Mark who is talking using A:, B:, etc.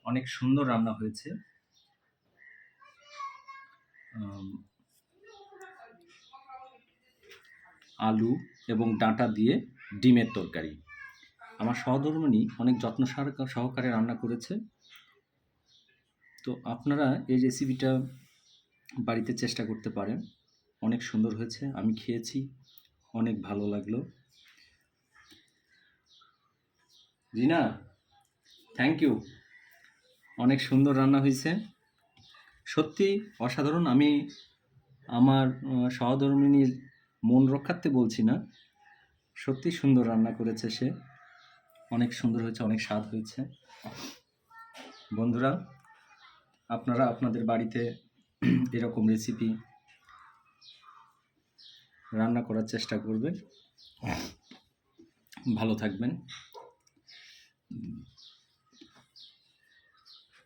A: অনেক সুন্দর রান্না হয়েছে। আলু এবং ডাঁটা দিয়ে ডিমের তরকারি। আমার সহধর্মিণী অনেক যত্ন সহকারে রান্না করেছে। তো আপনারা এই রেসিপিটা বাড়িতে চেষ্টা করতে পারেন। অনেক সুন্দর হয়েছে, আমি খেয়েছি, অনেক ভালো লাগলো। রিনা, থ্যাংক ইউ। অনেক সুন্দর রান্না হয়েছে, সত্যি অসাধারণ। আমি আমার সহধর্মিণীর মন রক্ষার্থে বলছি না, সত্যি সুন্দর রান্না করেছে সে, অনেক সুন্দর হয়েছে, অনেক স্বাদ হয়েছে। বন্ধুরা, আপনারা আপনাদের বাড়িতে এরকম রেসিপি রান্না করার চেষ্টা করবেন। ভালো থাকবেন।